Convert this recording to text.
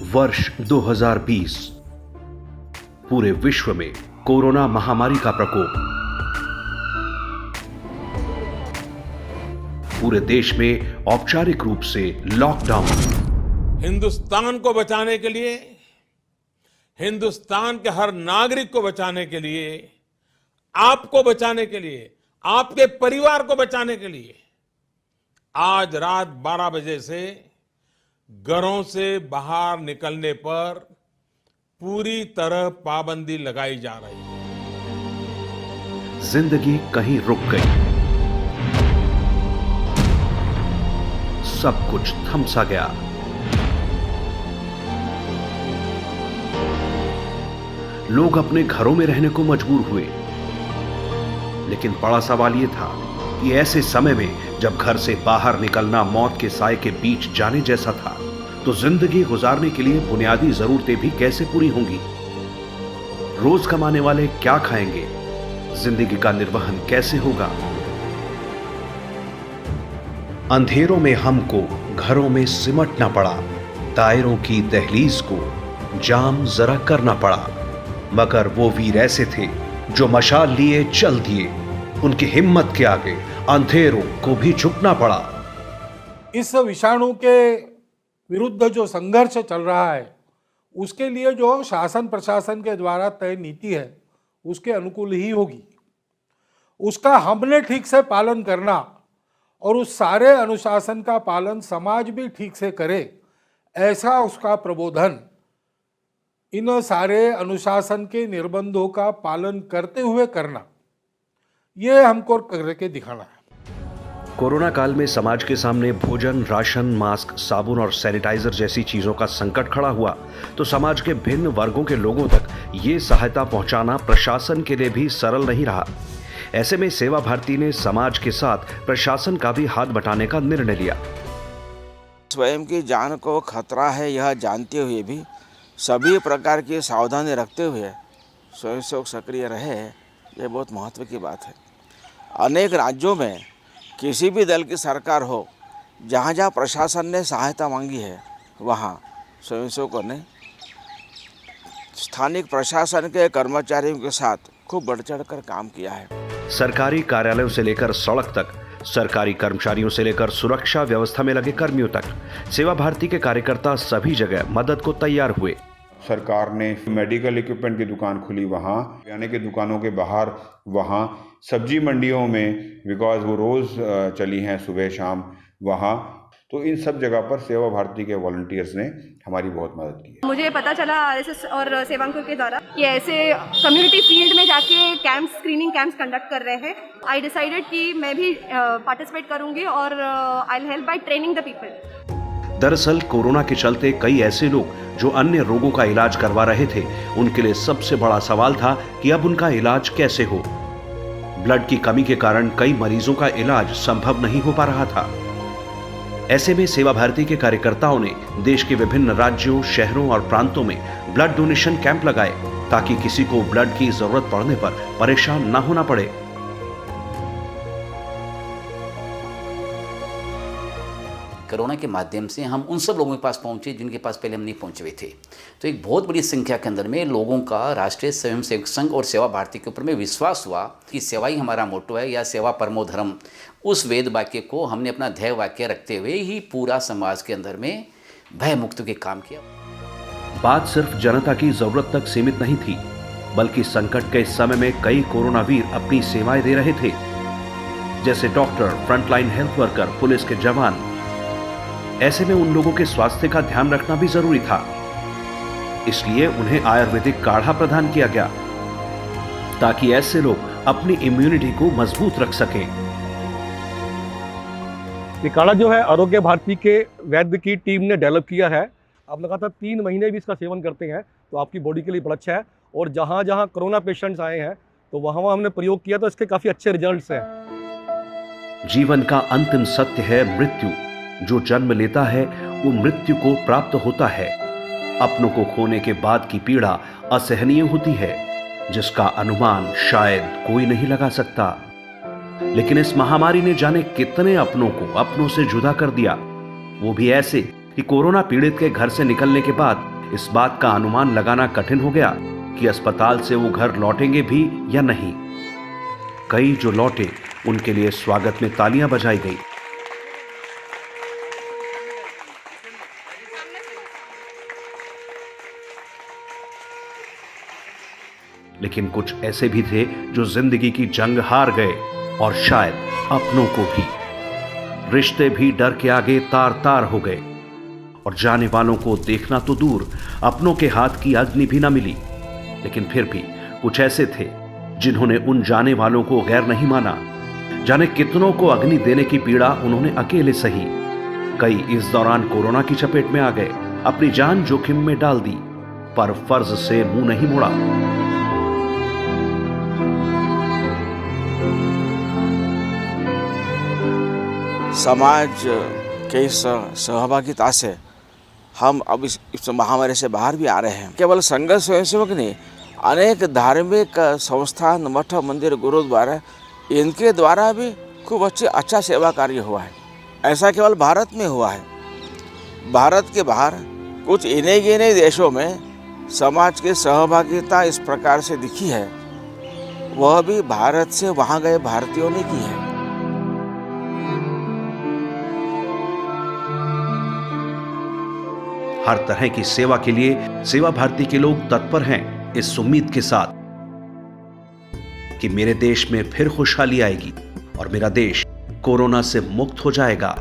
वर्ष 2020 पूरे विश्व में कोरोना महामारी का प्रकोप, पूरे देश में औपचारिक रूप से लॉकडाउन। हिंदुस्तान को बचाने के लिए, हिंदुस्तान के हर नागरिक को बचाने के लिए, आपको बचाने के लिए, आपके परिवार को बचाने के लिए आज रात 12 बजे से घरों से बाहर निकलने पर पूरी तरह पाबंदी लगाई जा रही है। जिंदगी कहीं रुक गई, सब कुछ थम सा गया। लोग अपने घरों में रहने को मजबूर हुए, लेकिन बड़ा सवाल यह था कि ऐसे समय में जब घर से बाहर निकलना मौत के साए के बीच जाने जैसा था, तो जिंदगी गुजारने के लिए बुनियादी जरूरतें भी कैसे पूरी होंगी? रोज कमाने वाले क्या खाएंगे? जिंदगी का निर्वहन कैसे होगा? अंधेरों में हमको घरों में सिमटना पड़ा, दायरों की दहलीज को जाम जरा करना पड़ा, मगर वो वीर ऐसे थे जो मशाल लिए चल दिए। उनकी हिम्मत के आगे अंधेरों को भी झुकना पड़ा। इस विषाणु के विरुद्ध जो संघर्ष चल रहा है, उसके लिए जो शासन प्रशासन के द्वारा तय नीति है, उसके अनुकूल ही होगी। उसका हमने ठीक से पालन करना और उस सारे अनुशासन का पालन समाज भी ठीक से करे, ऐसा उसका प्रबोधन इन सारे अनुशासन के निर्बंधों का पालन करते हुए करना, ये हमको करके दिखाना है। कोरोना काल में समाज के सामने भोजन, राशन, मास्क, साबुन और सैनिटाइजर जैसी चीजों का संकट खड़ा हुआ, तो समाज के भिन्न वर्गों के लोगों तक ये सहायता पहुंचाना प्रशासन के लिए भी सरल नहीं रहा। ऐसे में सेवा भारती ने समाज के साथ प्रशासन का भी हाथ बटाने का निर्णय लिया। स्वयं की जान को खतरा है यह जानते हुए भी सभी प्रकार की सावधानी रखते हुए स्वयंसेवक सक्रिय रहे, यह बहुत महत्व की बात है। अनेक राज्यों में किसी भी दल की सरकार हो, जहाँ जहाँ प्रशासन ने सहायता मांगी है, वहाँ स्वयंसेवकों ने स्थानिक प्रशासन के कर्मचारियों के साथ खूब बढ़ चढ़कर काम किया है। सरकारी कार्यालयों से लेकर सड़क तक, सरकारी कर्मचारियों से लेकर सुरक्षा व्यवस्था में लगे कर्मियों तक, सेवा भारती के कार्यकर्ता सभी जगह मदद को तैयार हुए। सरकार ने मेडिकल इक्विपमेंट की दुकान खुली, वहाँ यानी कि दुकानों के बाहर, वहाँ सब्जी मंडियों में, बिकॉज वो रोज़ चली हैं सुबह शाम, वहाँ तो इन सब जगह पर सेवा भारती के वॉलंटियर्स ने हमारी बहुत मदद की। मुझे पता चला आरएसएस और सेवांकुर के द्वारा कि ऐसे कम्युनिटी फील्ड में जाके कैंप्स, स्क्रीनिंग कैंप्स कंडक्ट कर रहे हैं। आई डिसाइडेड कि मैं भी पार्टिसिपेट करूंगी और I will help by training the people. दरअसल कोरोना के चलते कई ऐसे लोग जो अन्य रोगों का इलाज करवा रहे थे, उनके लिए सबसे बड़ा सवाल था कि अब उनका इलाज कैसे हो। ब्लड की कमी के कारण कई मरीजों का इलाज संभव नहीं हो पा रहा था। ऐसे में सेवा भारती के कार्यकर्ताओं ने देश के विभिन्न राज्यों, शहरों और प्रांतों में ब्लड डोनेशन कैंप लगाए, ताकि किसी को ब्लड की जरूरत पड़ने पर परेशान न होना पड़े। कोरोना के माध्यम से हम उन सब लोगों के पास पहुंचे जिनके पास पहले हम नहीं पहुंचे हुए थे। तो एक बहुत बड़ी संख्या के अंदर में लोगों का राष्ट्रीय स्वयंसेवक संघ और सेवा भारती के ऊपर में विश्वास हुआ कि सेवा ही हमारा मोटो है, या सेवा परमो धर्म, उस वेद वाक्य को हमने अपना ध्येय वाक्य रखते हुए ही पूरा समाज के अंदर में भय मुक्त के काम किया। बात सिर्फ जनता की जरूरत तक सीमित नहीं थी, बल्कि संकट के समय में कई कोरोना वीर अपनी सेवाएं दे रहे थे, जैसे doctor, frontline health worker, police के जवान। ऐसे में उन लोगों के स्वास्थ्य का ध्यान रखना भी जरूरी था, इसलिए उन्हें आयुर्वेदिक काढ़ा प्रदान किया गया, ताकि ऐसे लोग अपनी इम्यूनिटी को मजबूत रख सकें। ये काढ़ा जो है आरोग्य भारती के वैद्य की टीम ने डेवलप किया है। आप लगातार 3 महीने भी इसका सेवन करते हैं तो आपकी बॉडी के लिए बड़ा अच्छा है। और जहाँ जहाँ कोरोना पेशेंट्स आए हैं तो वहाँ हमने प्रयोग किया तो इसके काफी अच्छे रिजल्ट्स हैं। जीवन का अंतिम सत्य है मृत्यु। जो जन्म लेता है वो मृत्यु को प्राप्त होता है। अपनों को खोने के बाद की पीड़ा असहनीय होती है, जिसका अनुमान शायद कोई नहीं लगा सकता। लेकिन इस महामारी ने जाने कितने अपनों को अपनों से जुदा कर दिया, वो भी ऐसे कि कोरोना पीड़ित के घर से निकलने के बाद इस बात का अनुमान लगाना कठिन हो गया कि अस्पताल से वो घर लौटेंगे भी या नहीं। कई जो लौटे उनके लिए स्वागत में तालियां बजाई गई। लेकिन कुछ ऐसे भी थे जो जिंदगी की जंग हार गए और शायद अपनों को भी। रिश्ते भी डर के आगे तार तार हो गए और जाने वालों को देखना तो दूर, अपनों के हाथ की अग्नि भी ना मिली। लेकिन फिर भी कुछ ऐसे थे जिन्होंने उन जाने वालों को गैर नहीं माना। जाने कितनों को अग्नि देने की पीड़ा उन्होंने अकेले सही। कई इस दौरान कोरोना की चपेट में आ गए, अपनी जान जोखिम में डाल दी, पर फर्ज से मुंह नहीं मोड़ा। समाज के इस सहभागिता से हम अब इस महामारी से बाहर भी आ रहे हैं। केवल संघ स्वयंसेवक नहीं, अनेक धार्मिक संस्थान, मठ, मंदिर, गुरुद्वारा, इनके द्वारा भी खूब अच्छा सेवा कार्य हुआ है। ऐसा केवल भारत में हुआ है। भारत के बाहर कुछ इन्हीं गिने देशों में समाज की सहभागिता इस प्रकार से दिखी है, वह भी भारत से वहाँ गए भारतीयों ने की है। हर तरह की सेवा के लिए सेवा भारती के लोग तत्पर हैं, इस उम्मीद के साथ कि मेरे देश में फिर खुशहाली आएगी और मेरा देश कोरोना से मुक्त हो जाएगा।